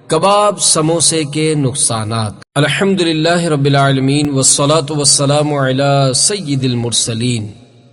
کباب سموسے کے نقصانات۔ الحمدللہ رب العالمین والصلاة والسلام علی سید المرسلین،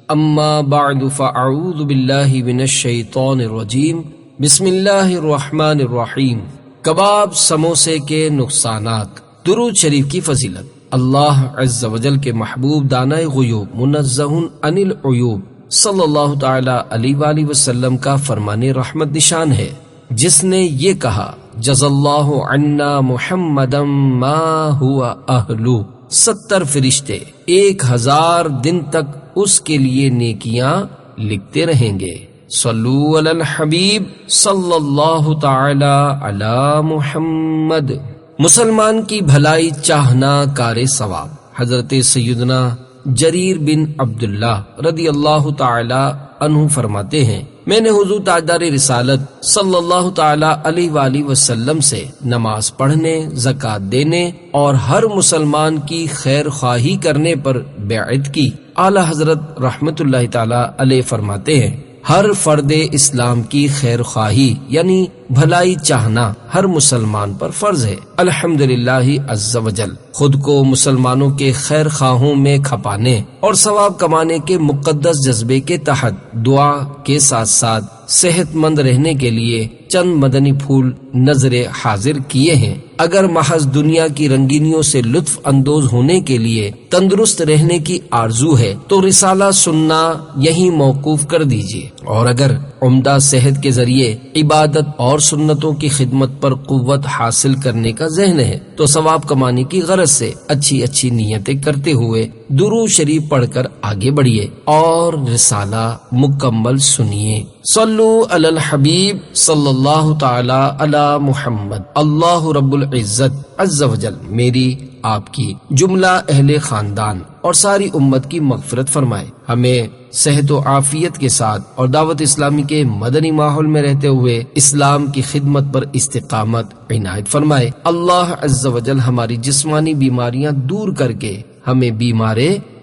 اما بعد فاعوذ باللہ من الشیطان الرجیم، بسم اللہ الرحمن الرحیم۔ کباب سموسے کے نقصانات۔ درود شریف کی فضیلت۔ اللہ عز و جل کے محبوب دانہ غیوب منزہ عن العیوب صلی اللہ تعالی علیہ وآلہ وسلم کا فرمان رحمت نشان ہے، جس نے یہ کہا، جز اللہ عنا محمدا ما ہوا اہلو۔ 70 فرشتے 1000 دن تک اس کے لیے نیکیاں لکھتے رہیں گے۔ صلو علی الحبیب صلی اللہ تعالی علی محمد۔ مسلمان کی بھلائی چاہنا کار ثواب۔ حضرت سیدنا جریر بن عبداللہ رضی اللہ تعالی عنہ فرماتے ہیں، میں نے حضور تاجدار رسالت صلی اللہ تعالی علیہ وآلہ وسلم سے نماز پڑھنے، زکوٰۃ دینے اور ہر مسلمان کی خیر خواہی کرنے پر بیعت کی۔ اعلی حضرت رحمت اللہ تعالی علیہ فرماتے ہیں، ہر فرد اسلام کی خیر خواہی یعنی بھلائی چاہنا ہر مسلمان پر فرض ہے۔ الحمدللہ عز و جل خود کو مسلمانوں کے خیر خواہوں میں کھپانے اور ثواب کمانے کے مقدس جذبے کے تحت دعا کے ساتھ ساتھ صحت مند رہنے کے لیے چند مدنی پھول نظر حاضر کیے ہیں۔ اگر محض دنیا کی رنگینیوں سے لطف اندوز ہونے کے لیے تندرست رہنے کی آرزو ہے تو رسالہ سننا یہیں موقوف کر دیجیے، اور اگر عمدہ صحت کے ذریعے عبادت اور سنتوں کی خدمت پر قوت حاصل کرنے کا ذہن ہے تو ثواب کمانے کی غرض سے اچھی نیتیں کرتے ہوئے درود شریف پڑھ کر آگے بڑھیے اور رسالہ مکمل سنیے۔ صلو علی الحبیب صلی اللہ تعالی علی محمد۔ اللہ رب العزت عز و جل میری، آپ کی، جملہ اہل خاندان اور ساری امت کی مغفرت فرمائے، ہمیں صحت و عافیت کے ساتھ اور دعوت اسلامی کے مدنی ماحول میں رہتے ہوئے اسلام کی خدمت پر استقامت عنایت فرمائے۔ اللہ عز و جل ہماری جسمانی بیماریاں دور کر کے ہمیں بیمار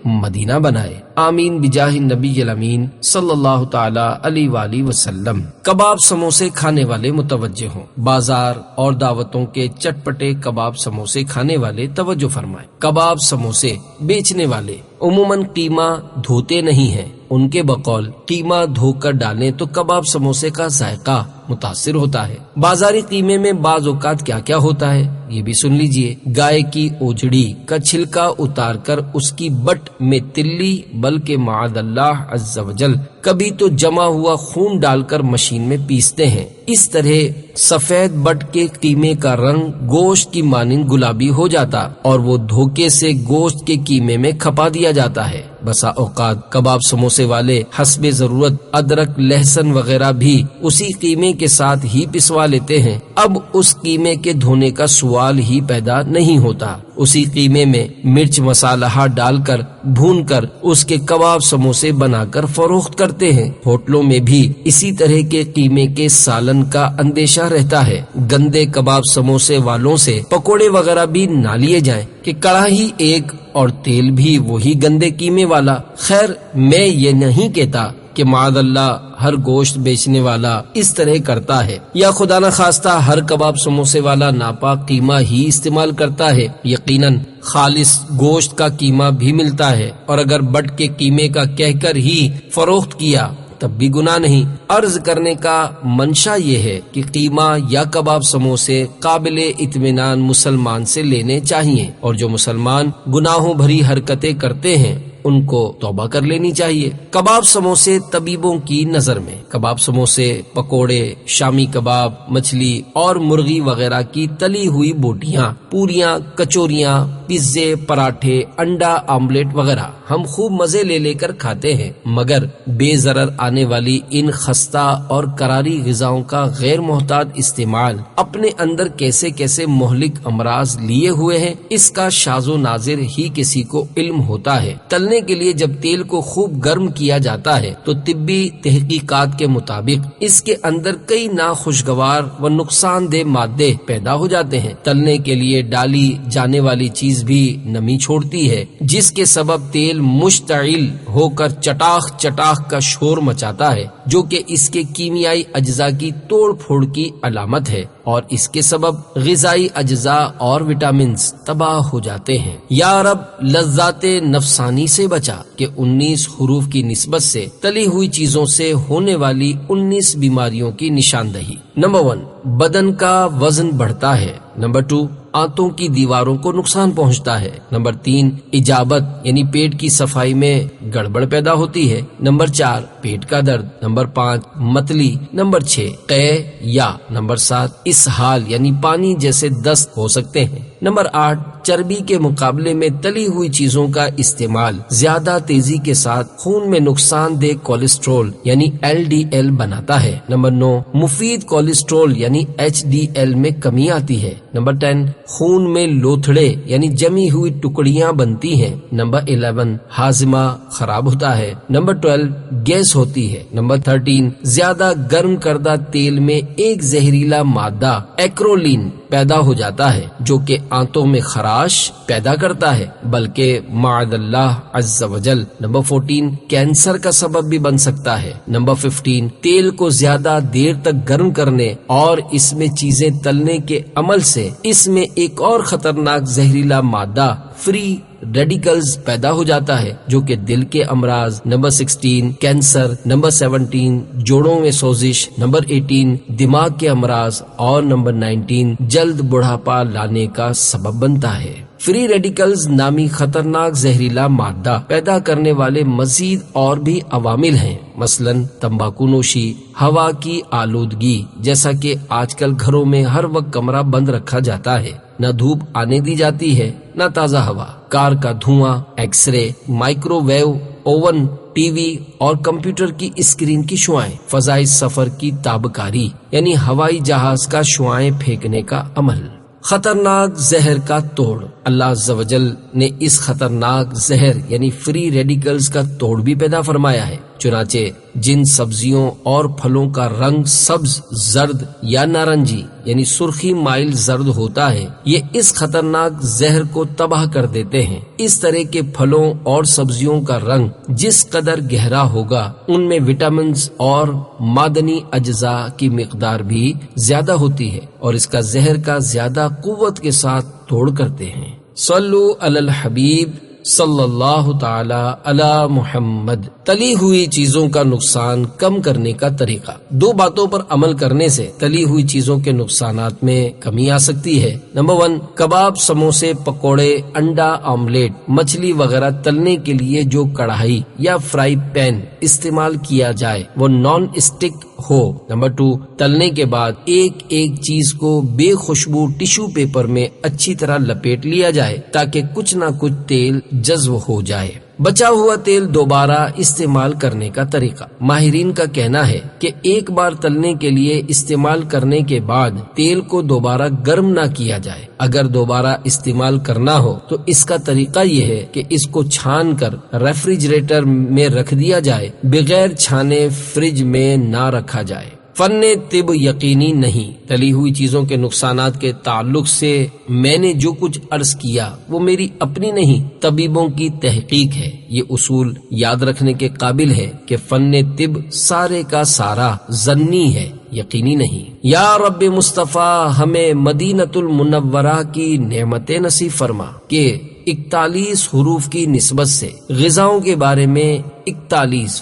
مدینہ بنائے، آمین بجاہ النبی الامین صلی اللہ تعالی علیہ وآلہ وسلم۔ کباب سموسے کھانے والے متوجہ ہوں، بازار اور دعوتوں کے چٹپٹے کباب سموسے کھانے والے توجہ فرمائیں۔ کباب سموسے بیچنے والے عموماً قیمہ دھوتے نہیں ہیں، ان کے بقول قیمہ دھو کر ڈالیں تو کباب سموسے کا ذائقہ متاثر ہوتا ہے۔ بازاری قیمے میں بعض اوقات کیا کیا ہوتا ہے یہ بھی سن لیجئے۔ گائے کی اوجڑی کا چھلکا اتار کر اس کی بٹ میں تلی بلکہ معاذ اللہ عز و جل کبھی تو جمع ہوا خون ڈال کر مشین میں پیستے ہیں۔ اس طرح سفید بٹ کے قیمے کا رنگ گوشت کی مانند گلابی ہو جاتا اور وہ دھوکے سے گوشت کے قیمے میں کھپا دیا جاتا ہے۔ بسا اوقات کباب سموسے والے حسب ضرورت ادرک، لہسن وغیرہ بھی اسی قیمے کے ساتھ ہی پسوا لیتے ہیں۔ اب اس قیمے کے دھونے کا سوال ہی پیدا نہیں ہوتا، اسی قیمے میں مرچ مسالہ ڈال کر بھون کر اس کے کباب سموسے بنا کر فروخت کرتے ہیں۔ ہوٹلوں میں بھی اسی طرح کے قیمے کے سالن کا اندیشہ رہتا ہے۔ گندے کباب سموسے والوں سے پکوڑے وغیرہ بھی نہ لیے جائیں کہ کڑاہی ایک اور تیل بھی وہی گندے قیمے والا۔ خیر، میں یہ نہیں کہتا کہ معاذ اللہ ہر گوشت بیچنے والا اس طرح کرتا ہے یا خدا نہ خواستہ ہر کباب سموسے والا ناپاک قیمہ ہی استعمال کرتا ہے۔ یقیناً خالص گوشت کا قیمہ بھی ملتا ہے، اور اگر بٹ کے قیمے کا کہہ کر ہی فروخت کیا تب بھی گناہ نہیں۔ عرض کرنے کا منشا یہ ہے کہ قیمہ یا کباب سموسے قابل اطمینان مسلمان سے لینے چاہیے، اور جو مسلمان گناہوں بھری حرکتیں کرتے ہیں ان کو توبہ کر لینی چاہیے۔ کباب سموسے طبیبوں کی نظر میں کباب سموسے، پکوڑے، شامی کباب، مچھلی اور مرغی وغیرہ کی تلی ہوئی بوٹیاں، پوریاں، کچوریاں، پیزے، پراٹھے، انڈا آملیٹ وغیرہ ہم خوب مزے لے کر کھاتے ہیں، مگر بے ضرر آنے والی ان خستہ اور کراری غذاؤں کا غیر محتاط استعمال اپنے اندر کیسے کیسے مہلک امراض لیے ہوئے ہیں اس کا شاذ و نادر ہی کسی کو علم ہوتا ہے۔ تلنے کے لیے جب تیل کو خوب گرم کیا جاتا ہے تو طبی تحقیقات کے مطابق اس کے اندر کئی ناخوشگوار و نقصان دہ مادے پیدا ہو جاتے ہیں۔ تلنے کے لیے ڈالی جانے والی چیز چیز بھی نمی چھوڑتی ہے، جس کے سبب تیل مشتعل ہو کر چٹاخ چٹاخ کا شور مچاتا ہے، جو کہ اس کے کیمیائی اجزاء کی توڑ پھوڑ کی علامت ہے، اور اس کے سبب غذائی اجزاء اور وٹامنز تباہ ہو جاتے ہیں۔ یا رب لذات نفسانی سے بچا کہ 19 حروف کی نسبت سے تلی ہوئی چیزوں سے ہونے والی 19 بیماریوں کی نشاندہی۔ نمبر 1، بدن کا وزن بڑھتا ہے۔ نمبر 2، آنتوں کی دیواروں کو نقصان پہنچتا ہے۔ نمبر 3، اجابت یعنی پیٹ کی صفائی میں گڑبڑ پیدا ہوتی ہے۔ نمبر 4، پیٹ کا درد۔ نمبر 5، متلی۔ نمبر 6، قے یا۔ نمبر 7، اسہال یعنی پانی جیسے دست ہو سکتے ہیں۔ نمبر 8، چربی کے مقابلے میں تلی ہوئی چیزوں کا استعمال زیادہ تیزی کے ساتھ خون میں نقصان دہ کولیسٹرول یعنی LDL بناتا ہے۔ نمبر 9، مفید کولیسٹرول یعنی HDL میں کمی آتی ہے۔ نمبر 10، خون میں لوتھڑے یعنی جمی ہوئی ٹکڑیاں بنتی ہیں۔ نمبر 11، ہاضمہ خراب ہوتا ہے۔ نمبر 12، گیس ہوتی ہے۔ نمبر 13، زیادہ گرم کردہ تیل میں ایک زہریلا مادہ ایکرولین پیدا ہو جاتا ہے، جو کہ آنتوں میں خراش پیدا کرتا ہے، بلکہ معاذ اللہ عز وجل۔ نمبر 14، کینسر کا سبب بھی بن سکتا ہے۔ نمبر 15، تیل کو زیادہ دیر تک گرم کرنے اور اس میں چیزیں تلنے کے عمل سے اس میں ایک اور خطرناک زہریلا مادہ فری ریڈیکلز پیدا ہو جاتا ہے، جو کہ دل کے امراض۔ Number 16، cancer. نمبر 17، جوڑوں میں سوزش۔ نمبر 18، دماغ کے امراض، اور نمبر 19، جلد بڑھاپا لانے کا سبب بنتا ہے۔ فری ریڈیکلز نامی خطرناک زہریلا مادہ پیدا کرنے والے مزید اور بھی عوامل ہیں، مثلا تمباکو نوشی، ہوا کی آلودگی، جیسا کہ آج کل گھروں میں ہر وقت کمرہ بند رکھا جاتا ہے، نہ دھوپ آنے دی جاتی ہے نہ تازہ ہوا، کار کا دھواں، X ray, microwave, oven, TV اور کمپیوٹر کی اسکرین کی شعاعیں، فضائی سفر کی تابکاری یعنی ہوائی جہاز کا شعاعیں پھینکنے کا عمل۔ خطرناک زہر کا توڑ۔ اللہ عز و جل نے اس خطرناک زہر یعنی فری ریڈیکلز کا توڑ بھی پیدا فرمایا ہے، چنانچہ جن سبزیوں اور پھلوں کا رنگ سبز، زرد یا نارنجی یعنی سرخی مائل زرد ہوتا ہے، یہ اس خطرناک زہر کو تباہ کر دیتے ہیں۔ اس طرح کے پھلوں اور سبزیوں کا رنگ جس قدر گہرا ہوگا، ان میں وٹامنز اور معدنی اجزاء کی مقدار بھی زیادہ ہوتی ہے، اور اس کا زہر کا زیادہ قوت کے ساتھ توڑ کرتے ہیں۔ صلو علی الحبیب صلی اللہ تعالی علی محمد۔ تلی ہوئی چیزوں کا نقصان کم کرنے کا طریقہ۔ 2 باتوں پر عمل کرنے سے تلی ہوئی چیزوں کے نقصانات میں کمی آ سکتی ہے۔ نمبر 1، کباب، سموسے، پکوڑے، انڈا آملیٹ، مچھلی وغیرہ تلنے کے لیے جو کڑھائی یا فرائی پین استعمال کیا جائے وہ نان اسٹک ہو۔ نمبر 2، تلنے کے بعد ایک ایک چیز کو بے خوشبو ٹیشو پیپر میں اچھی طرح لپیٹ لیا جائے تاکہ کچھ نہ کچھ تیل جذب ہو جائے۔ بچا ہوا تیل دوبارہ استعمال کرنے کا طریقہ۔ ماہرین کا کہنا ہے کہ ایک بار تلنے کے لیے استعمال کرنے کے بعد تیل کو دوبارہ گرم نہ کیا جائے۔ اگر دوبارہ استعمال کرنا ہو تو اس کا طریقہ یہ ہے کہ اس کو چھان کر ریفریجریٹر میں رکھ دیا جائے، بغیر چھانے فریج میں نہ رکھا جائے۔ فن طب یقینی نہیں۔ تلی ہوئی چیزوں کے نقصانات کے تعلق سے میں نے جو کچھ عرض کیا وہ میری اپنی نہیں، طبیبوں کی تحقیق ہے۔ یہ اصول یاد رکھنے کے قابل ہے کہ فن طب سارے کا سارا ظنی ہے، یقینی نہیں۔ یا رب مصطفیٰ ہمیں مدینۃ المنورہ کی نعمتیں نصیب فرما کہ 41 حروف کی نسبت سے غذاؤں کے بارے میں 41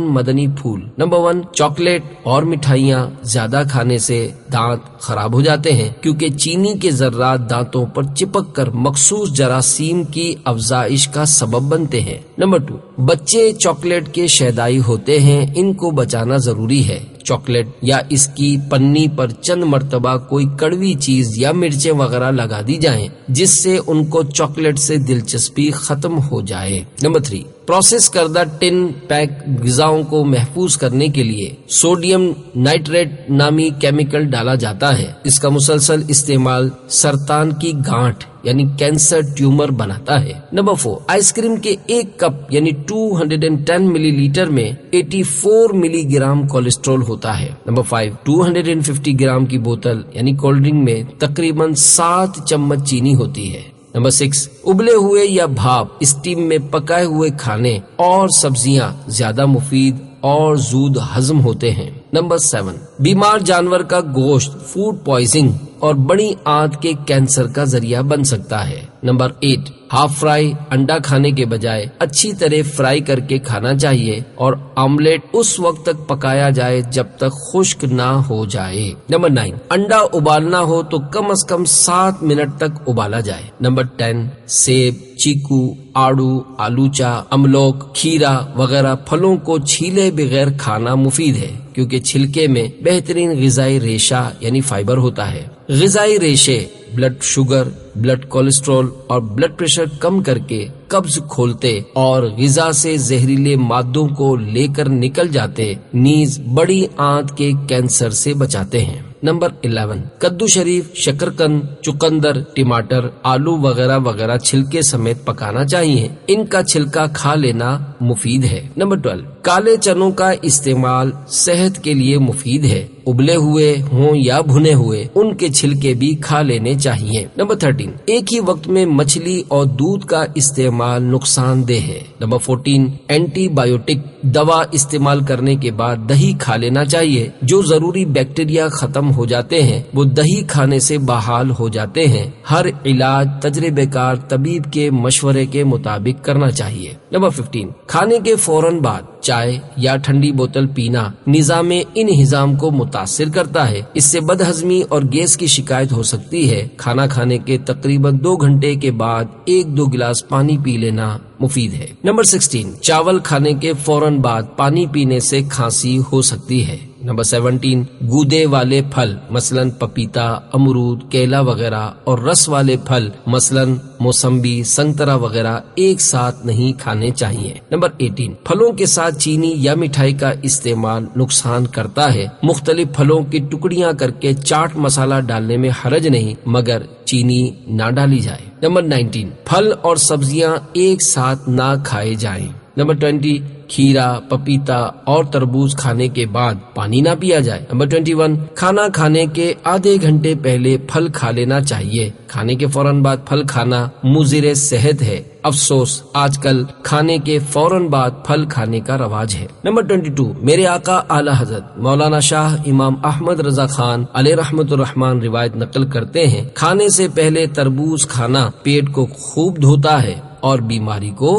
مدنی پھول۔ نمبر 1، چاکلیٹ اور مٹھائیاں زیادہ کھانے سے دانت خراب ہو جاتے ہیں، کیونکہ چینی کے ذرات دانتوں پر چپک کر مخصوص جراثیم کی افزائش کا سبب بنتے ہیں۔ نمبر 2، بچے چاکلیٹ کے شیدائی ہوتے ہیں، ان کو بچانا ضروری ہے۔ چاکلیٹ یا اس کی پنی پر چند مرتبہ کوئی کڑوی چیز یا مرچیں وغیرہ لگا دی جائیں، جس سے ان کو چاکلیٹ سے دلچسپی ختم ہو جائے۔ نمبر 3، پروسیس کردہ ٹن پیک غذاؤں کو محفوظ کرنے کے لیے سوڈیم نائٹریٹ نامی کیمیکل ڈالا جاتا ہے۔ اس کا مسلسل استعمال سرطان کی گانٹھ یعنی کینسر ٹیومر بناتا ہے۔ نمبر 4، آئس کریم کے ایک کپ یعنی 210 ملی لیٹر میں 84 ملی گرام کولیسٹرول ہوتا ہے۔ نمبر 5، 250 گرام کی بوتل یعنی کولڈ ڈرنک میں تقریباً 7 چمچ چینی ہوتی ہے۔ نمبر 6 ابلے ہوئے یا بھاپ اسٹیم میں پکائے ہوئے کھانے اور سبزیاں زیادہ مفید اور زود ہضم ہوتے ہیں۔ نمبر 7 بیمار جانور کا گوشت فوڈ پوائزنگ اور بڑی آنت کے کینسر کا ذریعہ بن سکتا ہے۔ نمبر 8 ہاف فرائی انڈا کھانے کے بجائے اچھی طرح فرائی کر کے کھانا چاہیے اور آملیٹ اس وقت تک پکایا جائے جب تک خشک نہ ہو جائے۔ نمبر 9 انڈا ابالنا ہو تو کم از کم 7 منٹ تک ابالا جائے۔ نمبر 10 سیب، چیکو، آڑو، آلوچا، املوک، کھیرا وغیرہ پھلوں کو چھیلے بغیر کھانا مفید ہے کیونکہ چھلکے میں بہترین غذائی ریشہ یعنی فائبر ہوتا ہے۔ غذائی ریشے بلڈ شوگر، بلڈ کولیسٹرول اور بلڈ پریشر کم کر کے قبض کھولتے اور غذا سے زہریلے مادوں کو لے کر نکل جاتے، نیز بڑی آنت کے کینسر سے بچاتے ہیں۔ نمبر 11 کدو شریف، شکرقند، چقندر، ٹماٹر، آلو وغیرہ وغیرہ چھلکے سمیت پکانا چاہیے، ان کا چھلکا کھا لینا مفید ہے۔ نمبر 12 کالے چنوں کا استعمال صحت کے لیے مفید ہے، ابلے ہوئے ہوں یا بھنے ہوئے ان کے چھلکے بھی کھا لینے چاہیے۔ نمبر 13 ایک ہی وقت میں مچھلی اور دودھ کا استعمال نقصان دہ ہے۔ نمبر 14 اینٹی بایوٹک دوا استعمال کرنے کے بعد دہی کھا لینا چاہیے، جو ضروری بیکٹیریا ختم ہو جاتے ہیں وہ دہی کھانے سے بحال ہو جاتے ہیں۔ ہر علاج تجربے کار طبیب کے مشورے کے مطابق کرنا چاہیے۔ نمبر 15 کھانے کے فوراً بعد چائے یا ٹھنڈی بوتل پینا نظام انہضام کو متاثر کرتا ہے، اس سے بد ہضمی اور گیس کی شکایت ہو سکتی ہے۔ کھانا کھانے کے تقریباً 2 گھنٹے کے بعد 1-2 گلاس پانی پی لینا مفید ہے۔ نمبر 16 چاول کھانے کے فوراً بعد پانی پینے سے کھانسی ہو سکتی ہے۔ نمبر 17 گودے والے پھل مثلاً پپیتا، امرود، کیلا وغیرہ اور رس والے پھل مثلاً موسمبی، سنترا وغیرہ ایک ساتھ نہیں کھانے چاہیے۔ نمبر 18 پھلوں کے ساتھ چینی یا مٹھائی کا استعمال نقصان کرتا ہے۔ مختلف پھلوں کی ٹکڑیاں کر کے چاٹ مسالہ ڈالنے میں حرج نہیں، مگر چینی نہ ڈالی جائے۔ نمبر 19 پھل اور سبزیاں ایک ساتھ نہ کھائے جائیں۔ نمبر 20 کھیرا، پپیتا اور تربوز کھانے کے بعد پانی نہ پیا جائے۔ نمبر 21 کھانا کھانے کے آدھے گھنٹے پہلے پھل کھا لینا چاہیے۔ کھانے کے فوراً بعد پھل کھانا مضر صحت ہے۔ افسوس آج کل کھانے کے فوراً بعد پھل کھانے کا رواج ہے۔ نمبر 22 میرے آقا اعلی حضرت مولانا شاہ امام احمد رضا خان علیہ رحمت الرحمن روایت نقل کرتے ہیں، کھانے سے پہلے تربوز کھانا پیٹ کو خوب دھوتا ہے اور بیماری کو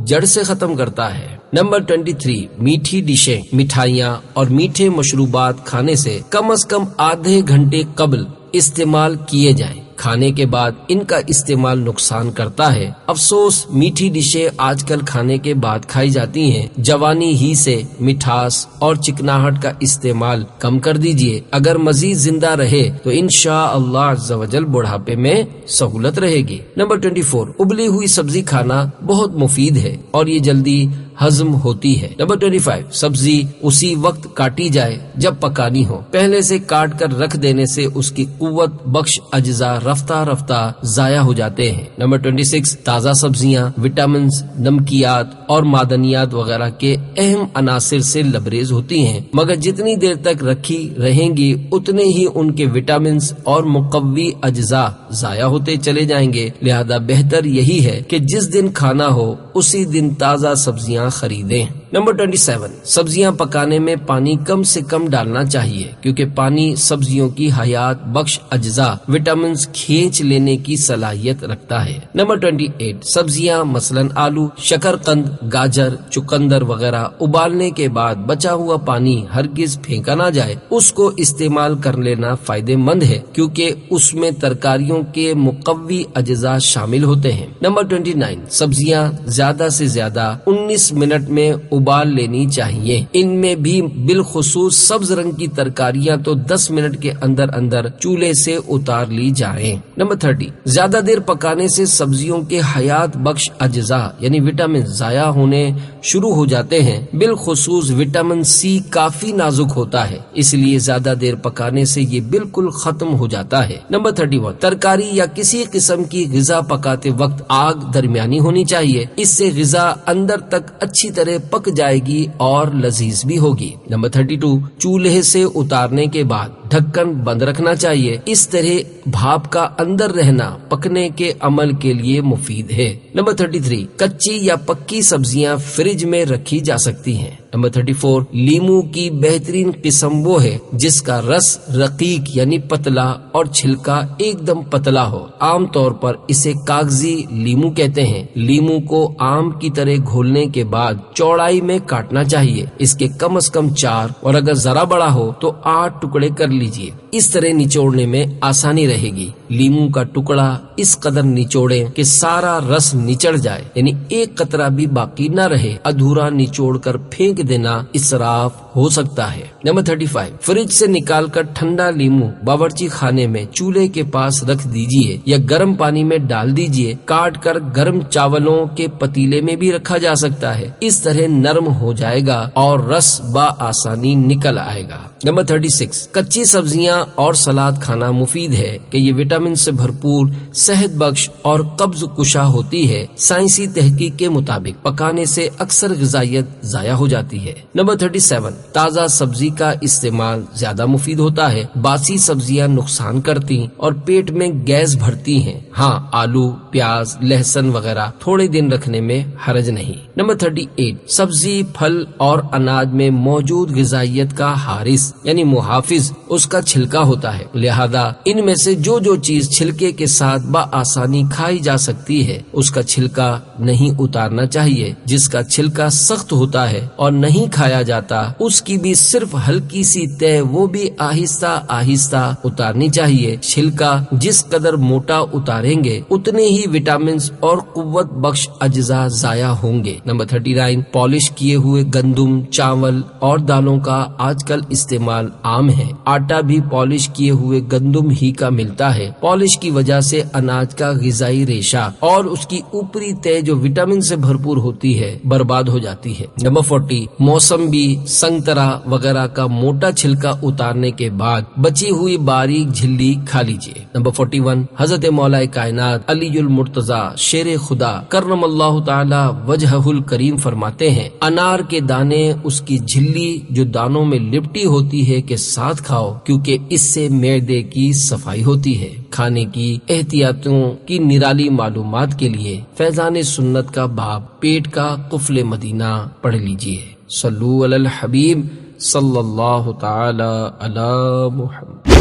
جڑ سے ختم کرتا ہے۔ نمبر 23 میٹھی ڈشیں، مٹھائیاں اور میٹھے مشروبات کھانے سے کم از کم آدھے گھنٹے قبل استعمال کیے جائیں۔ کھانے کے بعد ان کا استعمال نقصان کرتا ہے۔ افسوس میٹھی ڈشیں آج کل کھانے کے بعد کھائی جاتی ہیں۔ جوانی ہی سے مٹھاس اور چکناہٹ کا استعمال کم کر دیجیے۔ اگر مزید زندہ رہے تو انشاءاللہ عز و جل بڑھاپے میں سہولت رہے گی۔ نمبر 24 ابلی ہوئی سبزی کھانا بہت مفید ہے اور یہ جلدی ہضم ہوتی ہے۔ نمبر 25 سبزی اسی وقت کاٹی جائے جب پکانی ہو، پہلے سے کاٹ کر رکھ دینے سے اس کی قوت بخش اجزاء رفتہ رفتہ ضائع ہو جاتے ہیں۔ نمبر 26 تازہ سبزیاں وٹامنز، نمکیات اور معدنیات وغیرہ کے اہم عناصر سے لبریز ہوتی ہیں، مگر جتنی دیر تک رکھی رہیں گی اتنے ہی ان کے وٹامنز اور مقوی اجزاء ضائع ہوتے چلے جائیں گے۔ لہذا بہتر یہی ہے کہ جس دن کھانا ہو اسی دن تازہ سبزیاں خریدیں۔ نمبر 27 سبزیاں پکانے میں پانی کم سے کم ڈالنا چاہیے کیونکہ پانی سبزیوں کی حیات بخش اجزاء وٹامنز کھینچ لینے کی صلاحیت رکھتا ہے۔ نمبر 28 سبزیاں مثلاً آلو، شکرقند، گاجر، چقندر وغیرہ ابالنے کے بعد بچا ہوا پانی ہرگز پھینکا نہ جائے، اس کو استعمال کر لینا فائدہ مند ہے کیونکہ اس میں ترکاریوں کے مقوی اجزاء شامل ہوتے ہیں۔ نمبر 29 سبزیاں زیادہ سے زیادہ 19 منٹ میں ابال لینی چاہیے۔ ان میں بھی بالخصوص سبز رنگ کی ترکاریاں تو 10 منٹ کے اندر اندر چولہے سے اتار لی جائیں۔ نمبر 30 زیادہ دیر پکانے سے سبزیوں کے حیات بخش اجزاء یعنی وٹامن ضائع ہونے شروع ہو جاتے ہیں۔ بالخصوص وٹامن سی کافی نازک ہوتا ہے، اس لیے زیادہ دیر پکانے سے یہ بالکل ختم ہو جاتا ہے۔ نمبر 31 ترکاری یا کسی قسم کی غذا پکاتے وقت آگ درمیانی ہونی چاہیے، اس سے غذا اندر تک اچھی طرح پک جائے گی اور لذیذ بھی ہوگی۔ نمبر 32 چولہے سے اتارنے کے بعد ڈھکن بند رکھنا چاہیے۔ اس طرح بھاپ کا اندر رہنا پکنے کے عمل کے لیے مفید ہے۔ نمبر 33، کچی یا پکی سبزیاں فریج میں رکھی جا سکتی ہیں۔ نمبر 34، لیمو کی بہترین قسم وہ ہے جس کا رس رقیق یعنی پتلا اور چھلکا ایک دم پتلا ہو۔ عام طور پر اسے کاغذی لیمو کہتے ہیں۔ لیمو کو آم کی طرح گھولنے کے بعد چوڑائی میں کاٹنا چاہیے۔ اس کے کم از کم 4 اور اگر ذرا بڑا ہو تو 8 ٹکڑے کر لیجیے۔ اس طرح نچوڑنے میں آسانی رہے گی۔ لیمو کا ٹکڑا اس قدر نچوڑیں کہ سارا رس نچڑ جائے، یعنی ایک قطرہ بھی باقی نہ رہے۔ ادھورا نچوڑ کر پھینک دینا اسراف ہو سکتا ہے۔ نمبر 35، فریج سے نکال کر ٹھنڈا لیمو باورچی خانے میں چولہے کے پاس رکھ دیجیے یا گرم پانی میں ڈال دیجیے۔ کاٹ کر گرم چاولوں کے پتیلے میں بھی رکھا جا سکتا ہے۔ اس طرح نرم ہو جائے گا اور رس بآسانی نکل آئے گا۔ نمبر 36، کچی سبزیاں اور سلاد کھانا مفید ہے کہ یہ وٹامن سے بھرپور، صحت بخش اور قبض کشا ہوتی ہے۔ سائنسی تحقیق کے مطابق پکانے سے اکثر غذائیت ضائع ہو جاتی ہے۔ نمبر 37، تازہ سبزی کا استعمال زیادہ مفید ہوتا ہے۔ باسی سبزیاں نقصان کرتی اور پیٹ میں گیس بھرتی ہیں۔ ہاں، آلو، پیاز، لہسن وغیرہ تھوڑے دن رکھنے میں حرج نہیں۔ نمبر 38، سبزی، پھل اور اناج میں موجود غذائیت کا حارث یعنی محافظ اس کا چھلکا ہوتا ہے، لہذا ان میں سے جو چیز چھلکے کے ساتھ بآسانی کھائی جا سکتی ہے اس کا چھلکا نہیں اتارنا چاہیے۔ جس کا چھلکا سخت ہوتا ہے اور نہیں کھایا جاتا اس کی بھی صرف ہلکی سی تہ وہ بھی آہستہ آہستہ اتارنی چاہیے۔ چھلکا جس قدر موٹا اتاریں گے اتنے ہی وٹامنز اور قوت بخش اجزاء ضائع ہوں گے۔ نمبر 39، پالش کیے ہوئے گندم، چاول اور دالوں کا آج کل استعمال عام ہے۔ آٹا بھی پالش کیے ہوئے گندم ہی کا ملتا ہے۔ پالش کی وجہ سے اناج کا غذائی ریشہ اور اس کی اوپری تہ جو وٹامن سے بھرپور ہوتی ہے برباد ہو جاتی ہے۔ نمبر 40، موسمبی، سنگترا وغیرہ کا موٹا چھلکا اتارنے کے بعد بچی ہوئی باریک جھلی کھا لیجیے۔ نمبر 41، حضرت مولا کائنات علی المرتضی شیر خدا کرم اللہ تعالی وجہہ الکریم فرماتے ہیں، انار کے دانے اس کی جھلی جو دانوں میں لپٹی ہوتی ہے کے ساتھ کھاؤ، کیونکہ اس سے معدے کی صفائی ہوتی ہے۔ کھانے کی احتیاطوں کی نرالی معلومات کے لیے فیضان سنت کا باب پیٹ کا قفل مدینہ پڑھ لیجیے۔ صلو علی الحبیب صلی اللہ تعالی علی محمد۔